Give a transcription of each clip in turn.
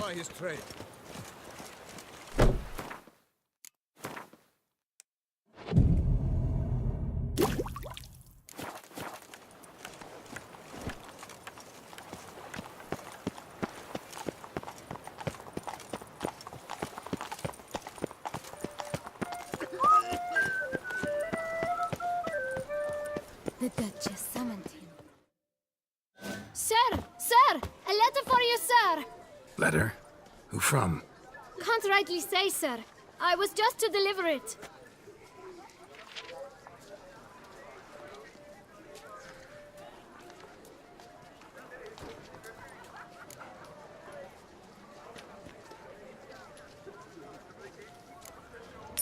by his trade. The Duchess summoned him. Sir! Sir! A letter for you, sir! Letter? Who from? Can't rightly say, sir. I was just to deliver it.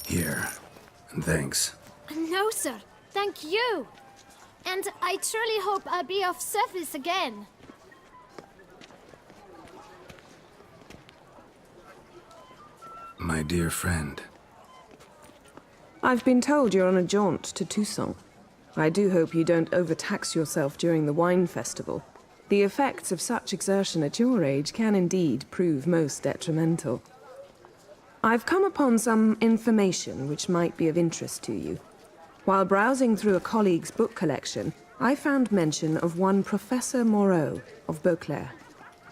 Here. And thanks. No, sir. Thank you. And I truly hope I'll be of service again. My dear friend. I've been told you're on a jaunt to Toussaint. I do hope you don't overtax yourself during the wine festival. The effects of such exertion at your age can indeed prove most detrimental. I've come upon some information which might be of interest to you. While browsing through a colleague's book collection, I found mention of one Professor Moreau of Beauclair,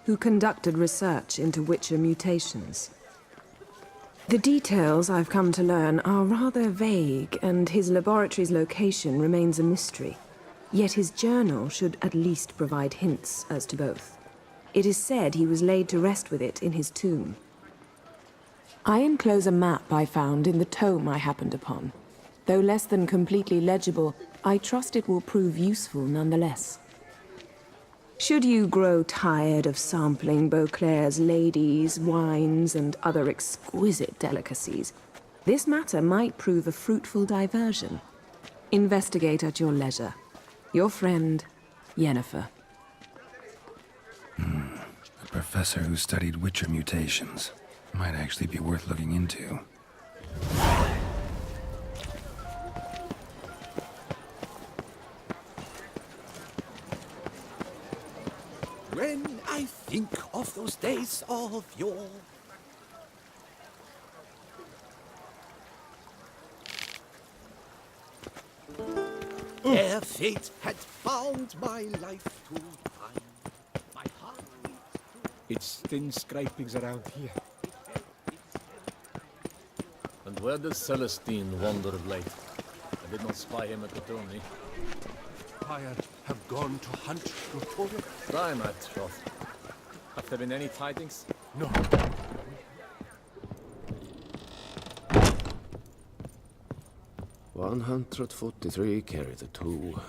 who conducted research into Witcher mutations. The details I've come to learn are rather vague, and his laboratory's location remains a mystery. Yet his journal should at least provide hints as to both. It is said he was laid to rest with it in his tomb. I enclose a map I found in the tome I happened upon. Though less than completely legible, I trust it will prove useful nonetheless. Should you grow tired of sampling Beauclair's ladies, wines, and other exquisite delicacies, this matter might prove a fruitful diversion. Investigate at your leisure. Your friend, Yennefer. A professor who studied Witcher mutations. Might actually be worth looking into. When I think of those days of yore, ere fate had found my life too fine, my heart It's thin scrapings around here. And where does Celestine wander of late? I did not spy him at the tourney. I have gone to hunt Notoria. Try my troth. Have there been any tidings? No. 143 carry the 2.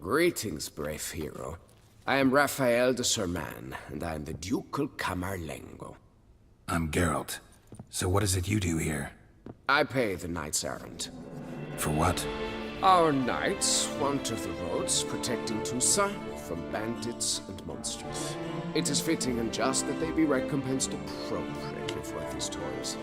Greetings, brave hero. I am Raphael de Serman, and I am the Ducal Camarlengo. I'm Geralt. So what is it you do here? I pay the knights errant. For what? Our knights wander the roads, protecting Toussaint from bandits and monsters. It is fitting and just that they be recompensed appropriately for these toils.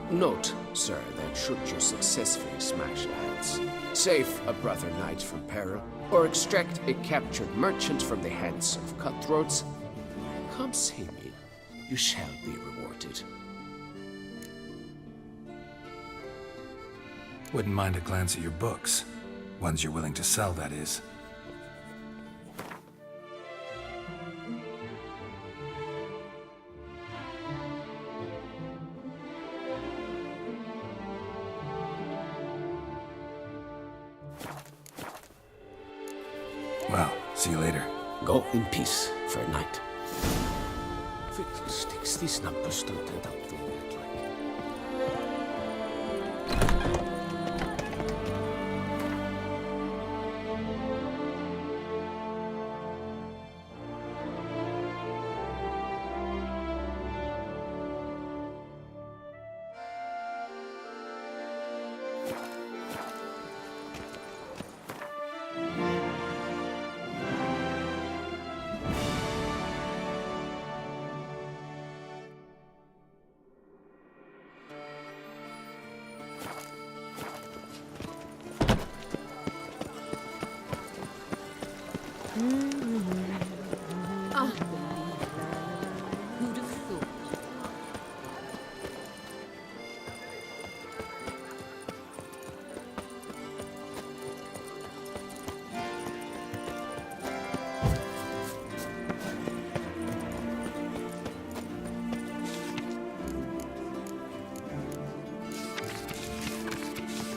Note, sir, that should you successfully smash lands, save a brother knight from peril, or extract a captured merchant from the hands of cutthroats, come see me. You shall be rewarded. Wouldn't mind a glance at your books. Ones you're willing to sell, that is. Well, see you later. Go in peace for a night. Fiddlesticks, these numbers don't end up the way I'd like.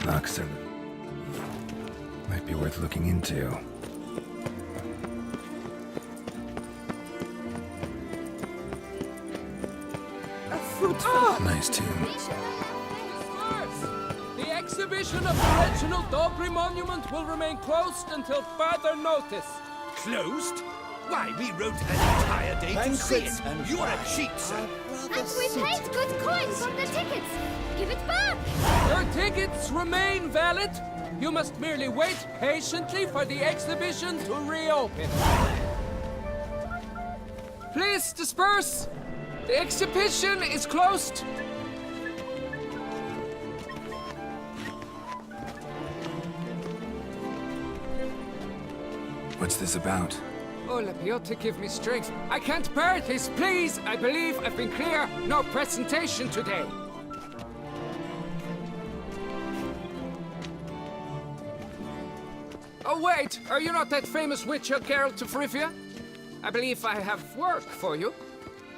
Oxen. Might be worth looking into. Nice tune. The exhibition of the Reginald Dobry Monument will remain closed until further notice. Closed? Why, we wrote an entire day to see it. You're a cheat, sir. And we paid good coins for the tickets. Give it back. Your tickets remain valid. You must merely wait patiently for the exhibition to reopen. Please disperse. The exhibition is closed. What's this about? Oh, Lepiota, give me strength. I can't bear this, please. I believe I've been clear. No presentation today. Oh, wait. Are you not that famous witcher, Geralt of Rivia? I believe I have work for you.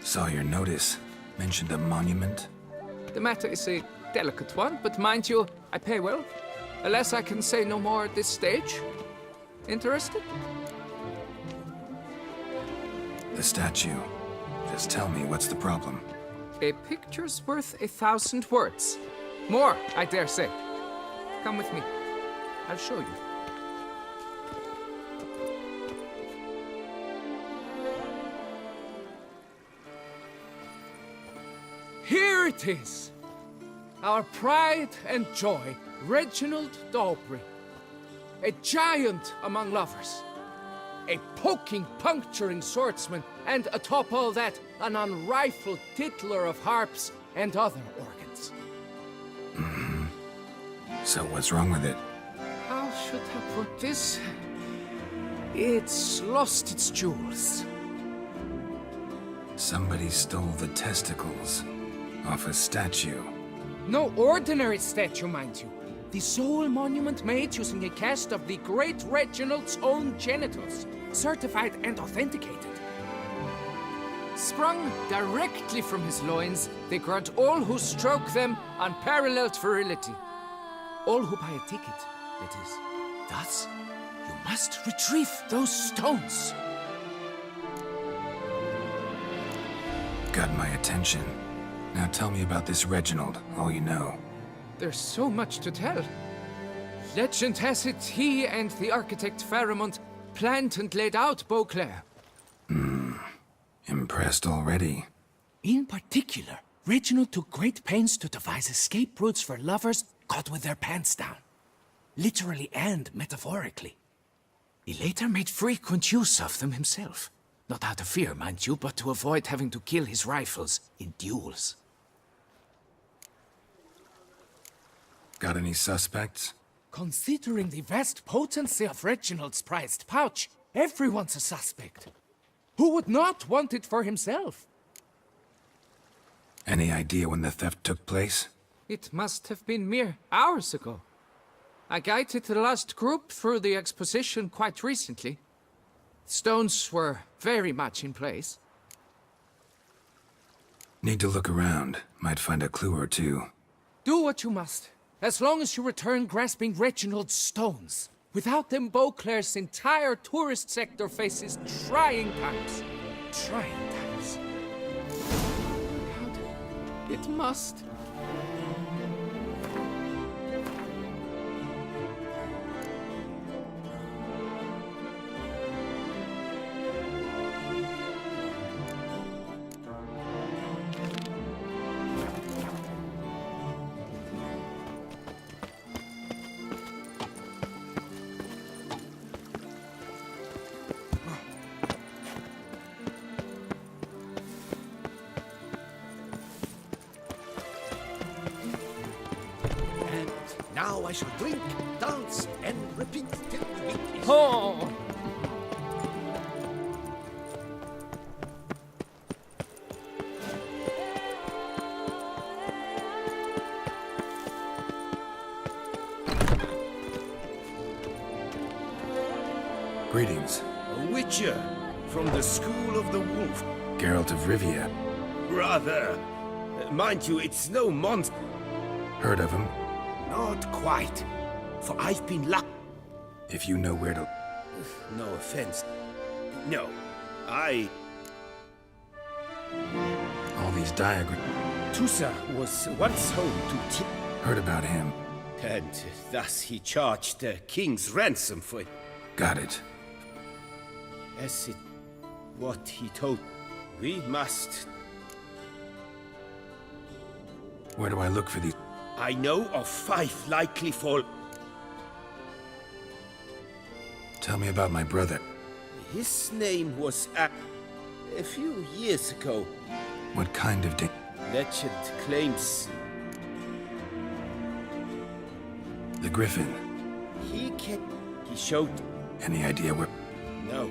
Saw your notice. Mentioned a monument. The matter is a delicate one, but mind you, I pay well. Alas, I can say no more at this stage. Interested? The statue. Just tell me, what's the problem? A picture's worth 1,000 words. More, I dare say. Come with me. I'll show you. Here it is. Our pride and joy, Reginald Dobry. A giant among lovers. A poking, puncturing swordsman, and atop all that, an unrifled tittler of harps and other organs. So what's wrong with it? How should I put this? It's lost its jewels. Somebody stole the testicles off a statue. No ordinary statue, mind you. The sole monument made using a cast of the great Reginald's own genitals, certified and authenticated. Sprung directly from his loins, they grant all who stroke them unparalleled virility. All who buy a ticket, that is. Thus, you must retrieve those stones. Got my attention. Now tell me about this Reginald, all you know. There's so much to tell. Legend has it he and the architect Faramond planned and laid out Beauclair. Impressed already. In particular, Reginald took great pains to devise escape routes for lovers caught with their pants down. Literally and metaphorically. He later made frequent use of them himself. Not out of fear, mind you, but to avoid having to kill his rifles in duels. Got any suspects? Considering the vast potency of Reginald's prized pouch, everyone's a suspect. Who would not want it for himself? Any idea when the theft took place? It must have been mere hours ago. I guided the last group through the exposition quite recently. Stones were very much in place. Need to look around. Might find a clue or two. Do what you must, as long as you return grasping Reginald's stones. Without them, Beauclair's entire tourist sector faces trying times. Trying times. It must. Now I shall drink, dance, and repeat till the week is... Oh! Greetings. A witcher from the School of the Wolf. Geralt of Rivia. Rather. Mind you, it's no monster. Heard of him? Not quite. For I've been If you know where to... No offense. No. I... All these diagrams... Tusa was once home to Heard about him. and thus he charged the king's ransom for it. Got it. As it... what he told... We must... Where do I look for these... I know of 5 likely fall... Tell me about my brother. His name was a few years ago. What kind of Legend claims The Griffin. he showed... Any idea where... No.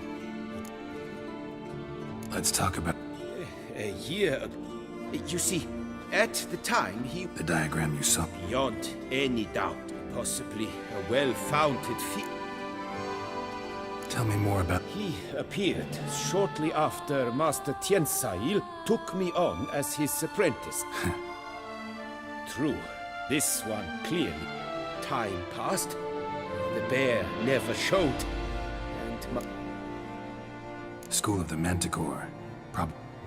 Let's talk about... A year ago. You see, at the time he... The diagram you saw. Beyond any doubt, possibly a well-founded Tell me more about... He appeared shortly after Master Tiansail took me on as his apprentice. True, this one clearly. Time passed, the bear never showed, and School of the Manticore.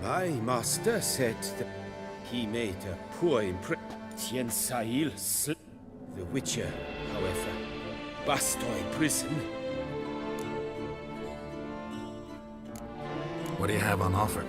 my master said that he made a poor impression. Tiansail the Witcher, however, Bastoy prison. What do you have on offer?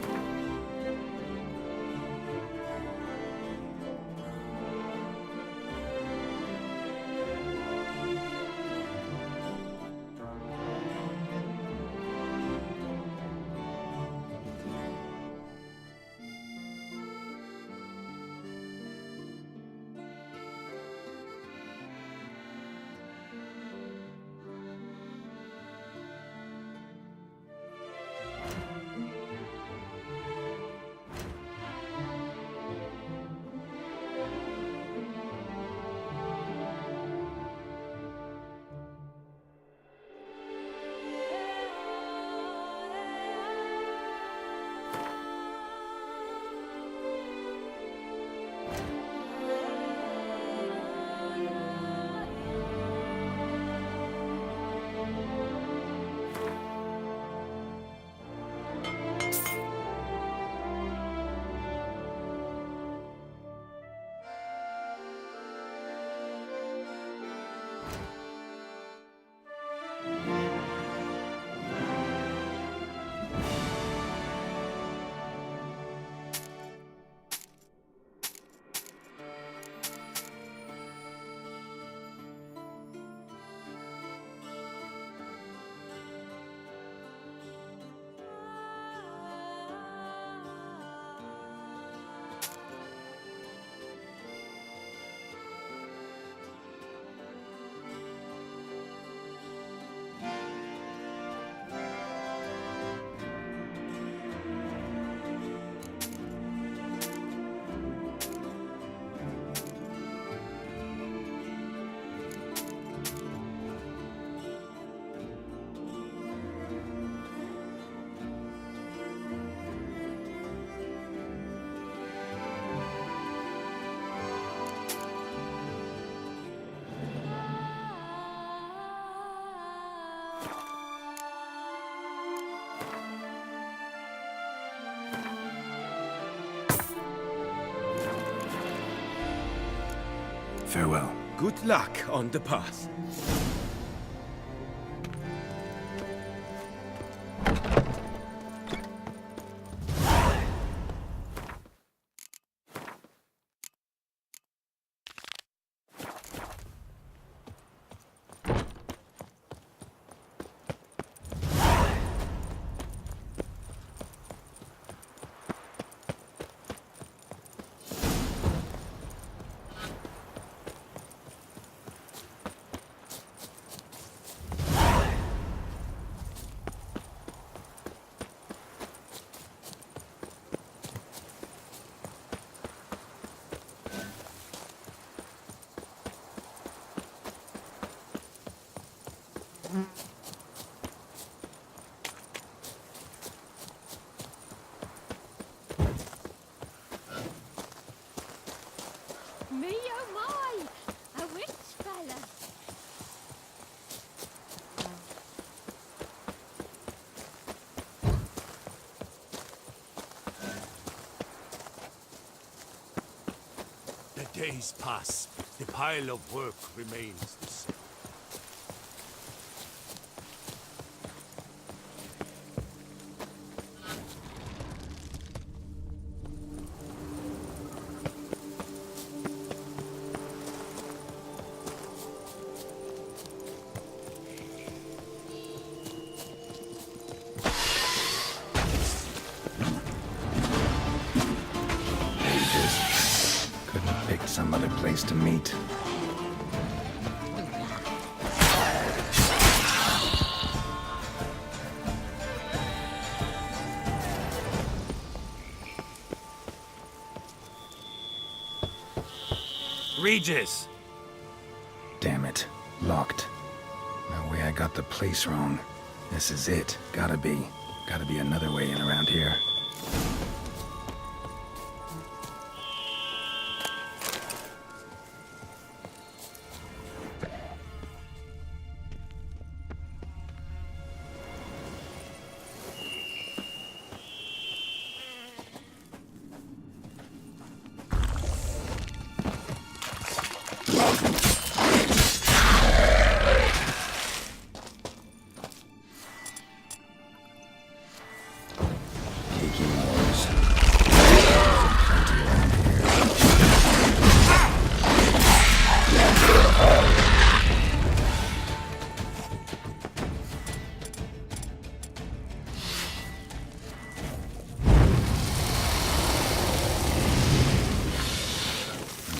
Farewell. Good luck on the path. Me oh my! A witch Days pass. The pile of work remains the same. Couldn't have picked some other place to meet. Regis! Damn it. Locked. No way I got the place wrong. This is it. Gotta be. Gotta be another way in around here.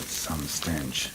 Some stench.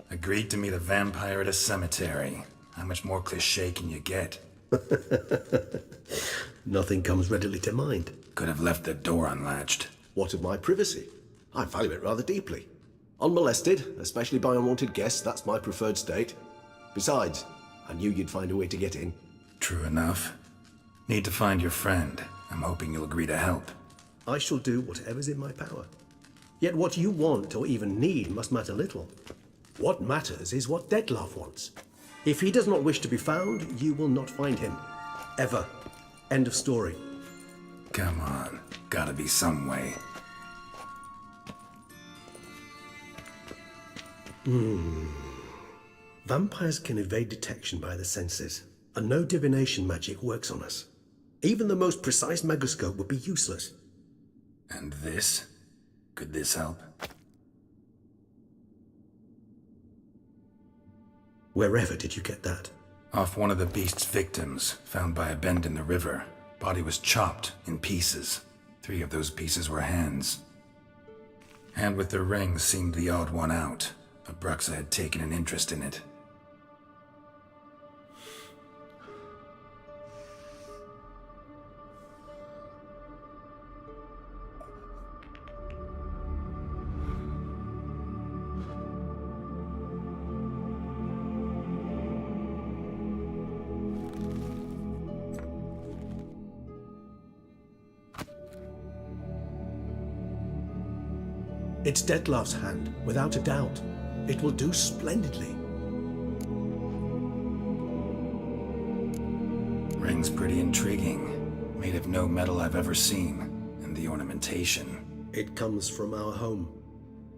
Agreed to meet a vampire at a cemetery. How much more cliché can you get? Nothing comes readily to mind. Could have left the door unlatched. What of my privacy? I value it rather deeply. Unmolested, especially by unwanted guests, that's my preferred state. Besides, I knew you'd find a way to get in. True enough. Need to find your friend. I'm hoping you'll agree to help. I shall do whatever's in my power. Yet what you want or even need must matter little. What matters is what Detlef wants. If he does not wish to be found, you will not find him. Ever. End of story. Come on. Gotta be some way. Vampires can evade detection by the senses, and no divination magic works on us. Even the most precise megascope would be useless. And this? Could this help? Wherever did you get that? Off one of the beast's victims, found by a bend in the river. Body was chopped in pieces. 3 of those pieces were hands. Hand with the ring seemed the odd one out. Abruxa had taken an interest in it. It's Detlef's hand, without a doubt. It will do splendidly. Ring's pretty intriguing. Made of no metal I've ever seen. And the ornamentation. It comes from our home,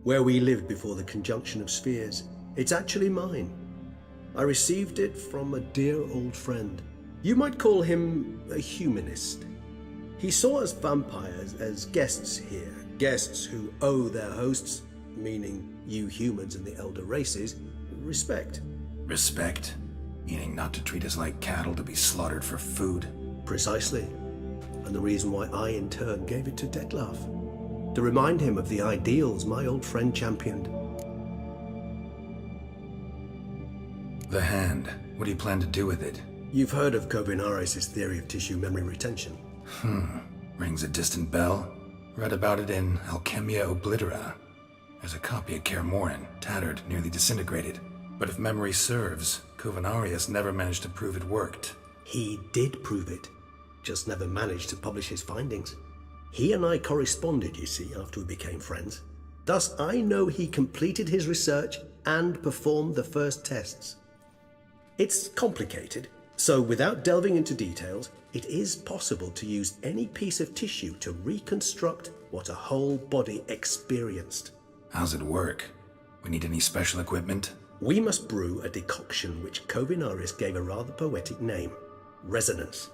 where we lived before the conjunction of spheres. It's actually mine. I received it from a dear old friend. You might call him a humanist. He saw us vampires as guests here. Guests who owe their hosts, meaning you humans and the elder races, respect. Respect? Meaning not to treat us like cattle to be slaughtered for food? Precisely. And the reason why I in turn gave it to Detlef. To remind him of the ideals my old friend championed. The hand. What do you plan to do with it? You've heard of Kovinaris' theory of tissue memory retention. Rings a distant bell. Read about it in Alchemia Oblitera. There's a copy of Kermoran, tattered, nearly disintegrated. But if memory serves, Kovinaris never managed to prove it worked. He did prove it, just never managed to publish his findings. He and I corresponded, you see, after we became friends. Thus, I know he completed his research and performed the first tests. It's complicated, so without delving into details, it is possible to use any piece of tissue to reconstruct what a whole body experienced. How's it work? We need any special equipment? We must brew a decoction which Kovinaris gave a rather poetic name, resonance.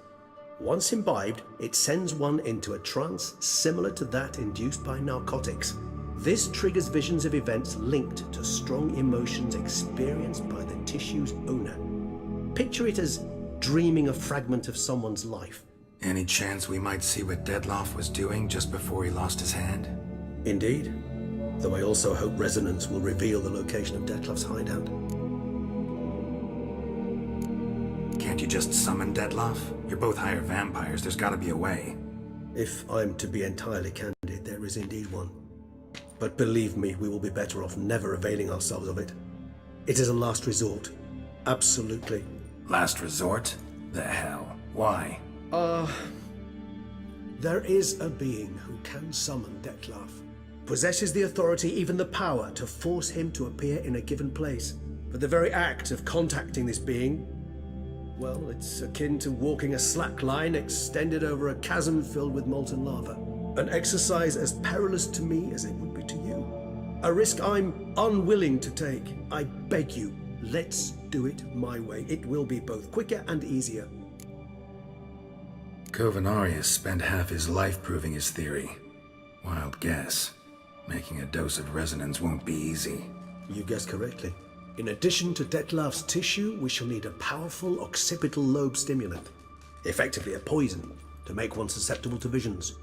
Once imbibed, it sends one into a trance similar to that induced by narcotics. This triggers visions of events linked to strong emotions experienced by the tissue's owner. Picture it as dreaming a fragment of someone's life. Any chance we might see what Detlef was doing just before he lost his hand? Indeed. Though I also hope resonance will reveal the location of Detlef's hideout. Can't you just summon Detlef? You're both higher vampires. There's gotta be a way. If I'm to be entirely candid, there is indeed one. But believe me, we will be better off never availing ourselves of it. It is a last resort. Absolutely. Last resort? The hell? Why? There is a being who can summon Detlef. Possesses the authority, even the power, to force him to appear in a given place. But the very act of contacting this being, well, it's akin to walking a slack line extended over a chasm filled with molten lava. An exercise as perilous to me as it would be to you. A risk I'm unwilling to take. I beg you, let's do it my way. It will be both quicker and easier. Kovinaris spent half his life proving his theory. Wild guess. Making a dose of resonance won't be easy. You guessed correctly. In addition to Detlef's tissue, we shall need a powerful occipital lobe stimulant. Effectively a poison, to make one susceptible to visions.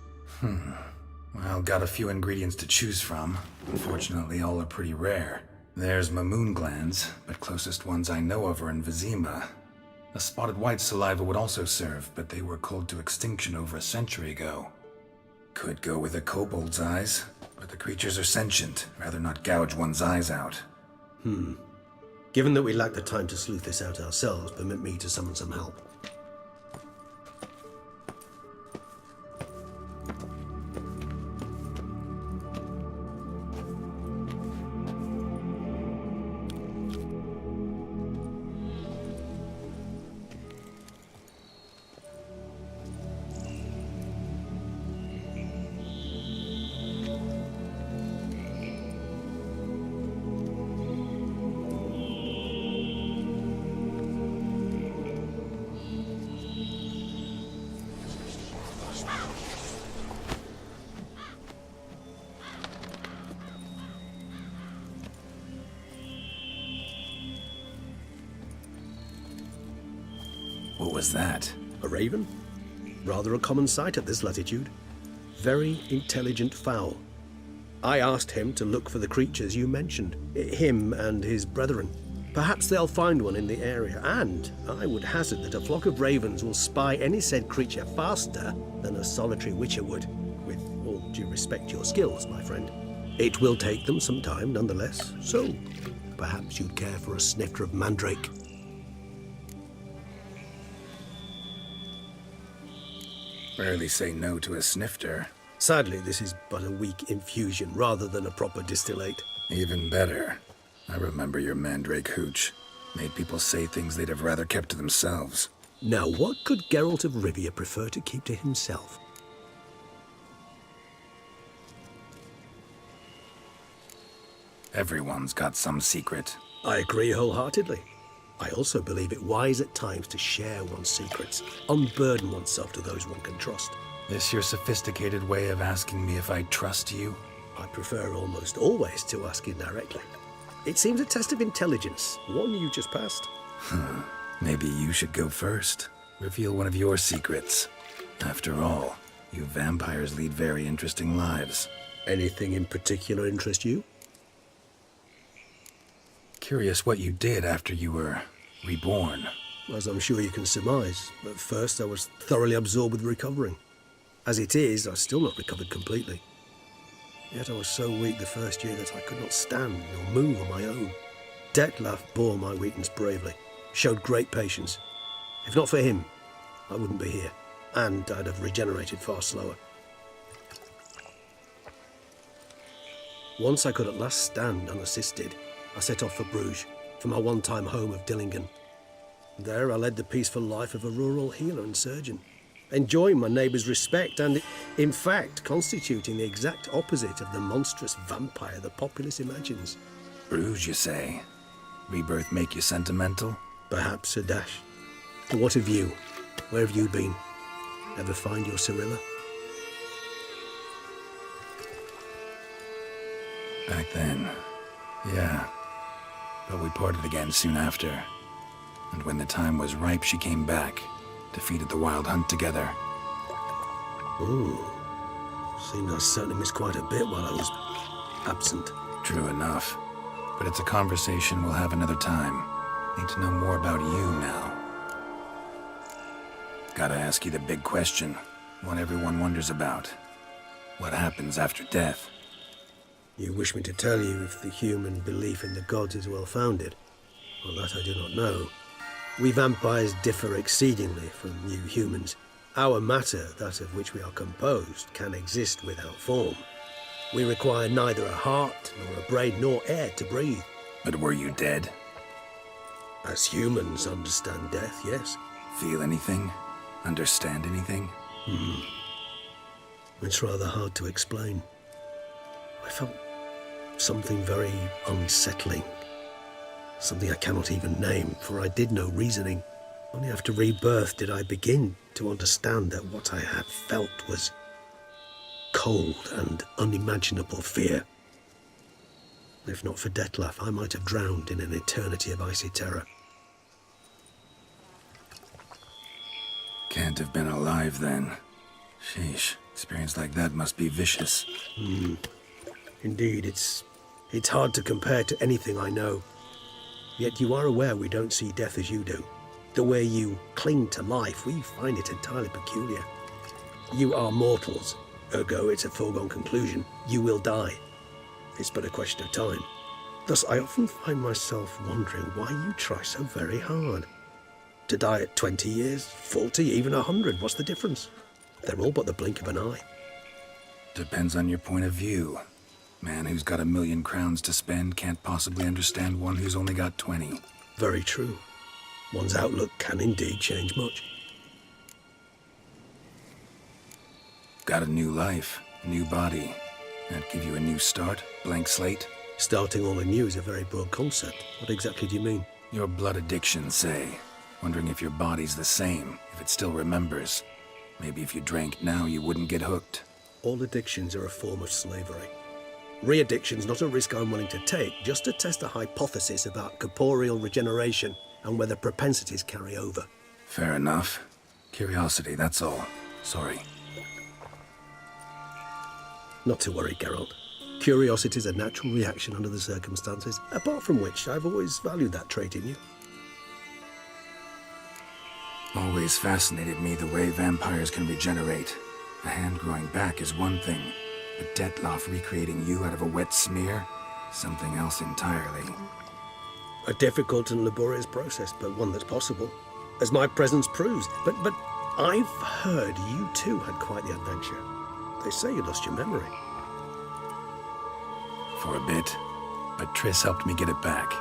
Well, got a few ingredients to choose from. Unfortunately, all are pretty rare. There's mamoon glands, but closest ones I know of are in Vizima. A spotted white saliva would also serve, but they were culled to extinction over a century ago. Could go with a kobold's eyes, but the creatures are sentient. Rather not gouge one's eyes out. Given that we lack the time to sleuth this out ourselves, permit me to summon some help. What was that? A raven? Rather a common sight at this latitude. Very intelligent fowl. I asked him to look for the creatures you mentioned, him and his brethren. Perhaps they'll find one in the area, and I would hazard that a flock of ravens will spy any said creature faster than a solitary witcher would, with all due respect to your skills, my friend. It will take them some time, nonetheless, so perhaps you'd care for a snifter of mandrake. Rarely say no to a snifter. Sadly, this is but a weak infusion rather than a proper distillate. Even better. I remember your mandrake hooch. Made people say things they'd have rather kept to themselves. Now, what could Geralt of Rivia prefer to keep to himself? Everyone's got some secret. I agree wholeheartedly. I also believe it wise at times to share one's secrets, unburden oneself to those one can trust. This your sophisticated way of asking me if I trust you? I prefer almost always to ask indirectly. It seems a test of intelligence, one you just passed. Maybe you should go first. Reveal one of your secrets. After all, you vampires lead very interesting lives. Anything in particular interest you? Curious what you did after you were reborn. As I'm sure you can surmise, at first I was thoroughly absorbed with recovering. As it is, I've still not recovered completely. Yet I was so weak the first year that I could not stand nor move on my own. Detlef bore my weakness bravely, showed great patience. If not for him, I wouldn't be here, and I'd have regenerated far slower. Once I could at last stand unassisted, I set off for Bruges, for my one-time home of Dillingen. There I led the peaceful life of a rural healer and surgeon, enjoying my neighbours' respect and, in fact, constituting the exact opposite of the monstrous vampire the populace imagines. Bruges, you say? Rebirth make you sentimental? Perhaps a dash. But what of you? Where have you been? Ever find your Cyrilla? Back then, yeah. But we parted again soon after. And when the time was ripe, she came back. Defeated the Wild Hunt together. Ooh. Seems I certainly missed quite a bit while I was absent. True enough. But it's a conversation we'll have another time. Need to know more about you now. Gotta ask you the big question. One everyone wonders about. What happens after death? You wish me to tell you if the human belief in the gods is well-founded? Well, that I do not know. We vampires differ exceedingly from you humans. Our matter, that of which we are composed, can exist without form. We require neither a heart, nor a brain, nor air to breathe. But were you dead? As humans understand death, yes. Feel anything? Understand anything? It's rather hard to explain. I felt something very unsettling. Something I cannot even name, for I did no reasoning. Only after rebirth did I begin to understand that what I had felt was cold and unimaginable fear. If not for Detlef, I might have drowned in an eternity of icy terror. Can't have been alive then. Sheesh, experience like that must be vicious. Indeed, it's hard to compare to anything I know. Yet you are aware we don't see death as you do. The way you cling to life, we find it entirely peculiar. You are mortals, ergo it's a foregone conclusion. You will die. It's but a question of time. Thus, I often find myself wondering why you try so very hard. To die at 20 years, 40, even 100, what's the difference? They're all but the blink of an eye. Depends on your point of view. Man who's got 1,000,000 crowns to spend can't possibly understand one who's only got 20. Very true. One's outlook can indeed change much. Got a new life, a new body. That give you a new start, blank slate? Starting all anew is a very broad concept. What exactly do you mean? Your blood addiction, say. Wondering if your body's the same, if it still remembers. Maybe if you drank now, you wouldn't get hooked. All addictions are a form of slavery. Re-addiction's not a risk I'm willing to take, just to test a hypothesis about corporeal regeneration and whether propensities carry over. Fair enough. Curiosity, that's all. Sorry. Not to worry, Geralt. Curiosity is a natural reaction under the circumstances, apart from which I've always valued that trait in you. Always fascinated me the way vampires can regenerate. A hand growing back is one thing, but Detloff recreating you out of a wet smear? Something else entirely. A difficult and laborious process, but one that's possible, as my presence proves. But I've heard you too had quite the adventure. They say you lost your memory. For a bit, but Triss helped me get it back.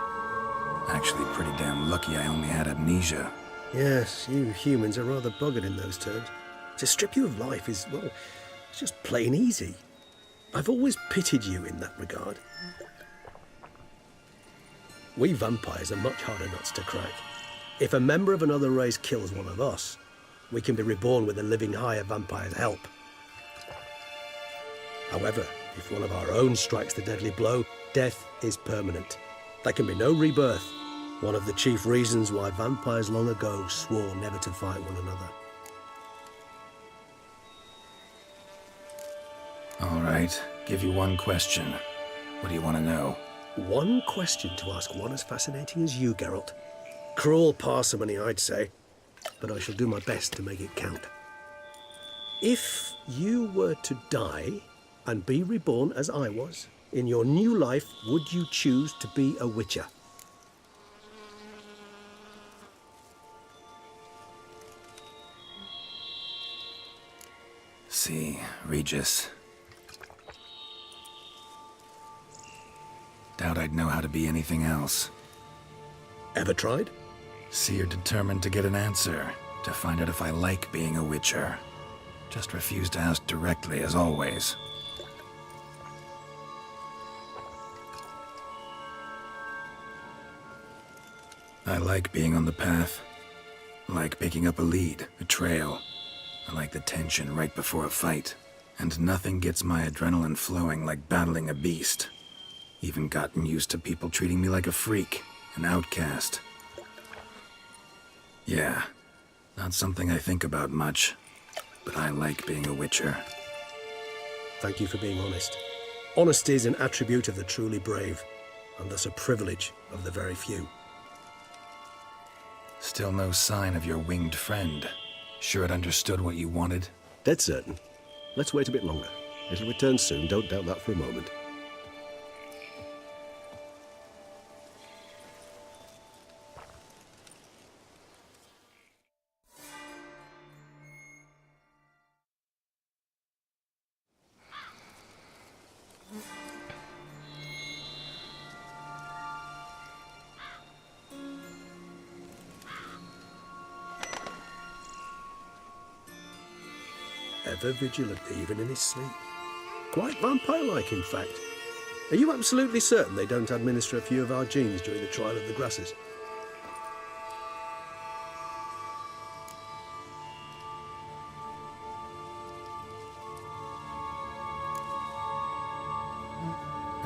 Actually pretty damn lucky I only had amnesia. Yes, you humans are rather buggered in those terms. To strip you of life is, well, it's just plain easy. I've always pitied you in that regard. We vampires are much harder nuts to crack. If a member of another race kills one of us, we can be reborn with a living higher vampire's help. However, if one of our own strikes the deadly blow, death is permanent. There can be no rebirth. One of the chief reasons why vampires long ago swore never to fight one another. All right, give you one question. What do you want to know? One question to ask one as fascinating as you, Geralt. Cruel parsimony, I'd say, but I shall do my best to make it count. If you were to die and be reborn as I was, in your new life, would you choose to be a Witcher? See, Regis. Doubt I'd know how to be anything else. Ever tried? See, you're determined to get an answer, to find out if I like being a Witcher. Just refuse to ask directly, as always. I like being on the path. I like picking up a lead, a trail. I like the tension right before a fight. And nothing gets my adrenaline flowing like battling a beast. Even gotten used to people treating me like a freak, an outcast. Yeah, not something I think about much, but I like being a Witcher. Thank you for being honest. Honesty is an attribute of the truly brave, and thus a privilege of the very few. Still no sign of your winged friend. Sure it understood what you wanted? Dead certain. Let's wait a bit longer. It'll return soon, don't doubt that for a moment. Ever vigilant, even in his sleep. Quite vampire-like, in fact. Are you absolutely certain they don't administer a few of our genes during the trial of the grasses?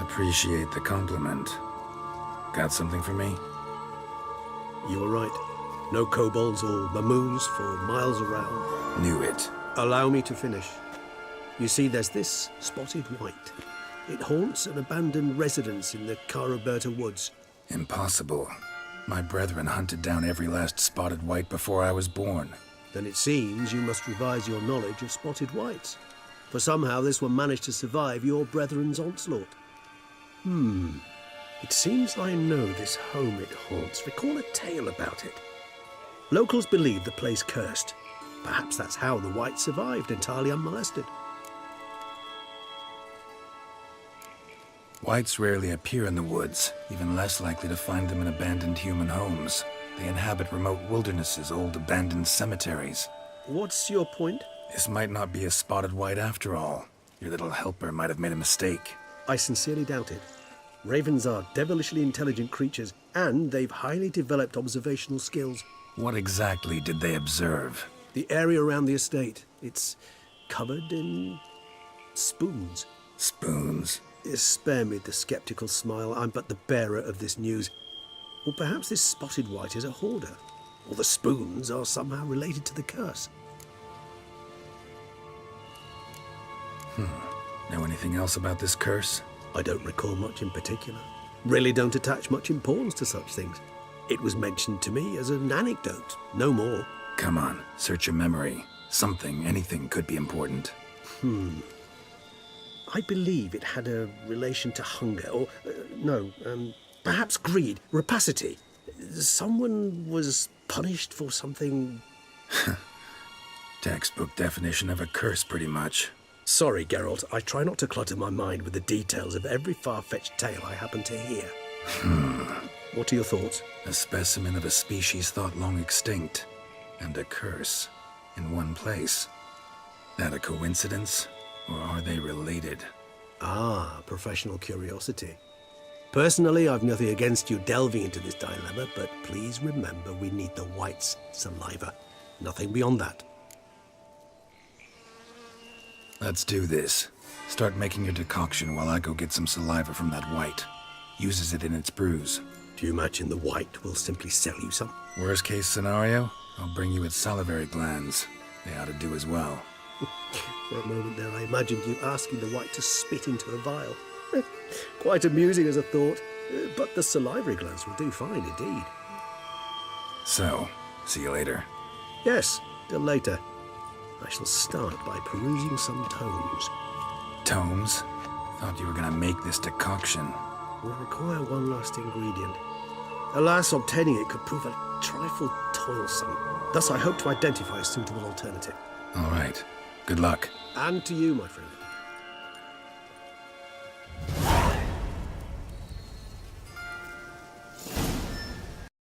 Appreciate the compliment. Got something for me? You were right. No kobolds or mamoons for miles around. Knew it. Allow me to finish. You see, there's this spotted white. It haunts an abandoned residence in the Caraberta woods. Impossible. My brethren hunted down every last spotted white before I was born. Then it seems you must revise your knowledge of spotted whites. For somehow this one managed to survive your brethren's onslaught. It seems I know this home it haunts. Recall a tale about it. Locals believe the place cursed. Perhaps that's how the whites survived, entirely unmolested. Whites rarely appear in the woods, even less likely to find them in abandoned human homes. They inhabit remote wildernesses, old abandoned cemeteries. What's your point? This might not be a spotted white after all. Your little helper might have made a mistake. I sincerely doubt it. Ravens are devilishly intelligent creatures, and they've highly developed observational skills. What exactly did they observe? The area around the estate. It's covered in spoons. Spoons? Spare me the skeptical smile. I'm but the bearer of this news. Or perhaps this spotted white is a hoarder. or the spoons are somehow related to the curse. Know anything else about this curse? I don't recall much in particular. Really don't attach much importance to such things. It was mentioned to me as an anecdote, no more. Come on, search your memory. Something, anything could be important. I believe it had a relation to hunger, or, perhaps greed, rapacity. Someone was punished for something... Textbook definition of a curse, pretty much. Sorry, Geralt, I try not to clutter my mind with the details of every far-fetched tale I happen to hear. What are your thoughts? A specimen of a species thought long extinct, and a curse in one place. That a coincidence, or are they related? Ah, professional curiosity. Personally, I've nothing against you delving into this dilemma, but please remember we need the white's saliva. Nothing beyond that. Let's do this. Start making your decoction while I go get some saliva from that white. Uses it in its brews. Do you imagine the white will simply sell you some? Worst case scenario, I'll bring you its salivary glands. They ought to do as well. For a moment there, I imagined you asking the white to spit into a vial. Quite amusing as a thought, but the salivary glands will do fine indeed. So, see you later. Yes, till later. I shall start by perusing some tomes. Tomes? Thought you were gonna make this decoction. Will require one last ingredient. Alas, obtaining it could prove a trifle toilsome. Thus I hope to identify a suitable alternative. All right. Good luck. And to you, my friend.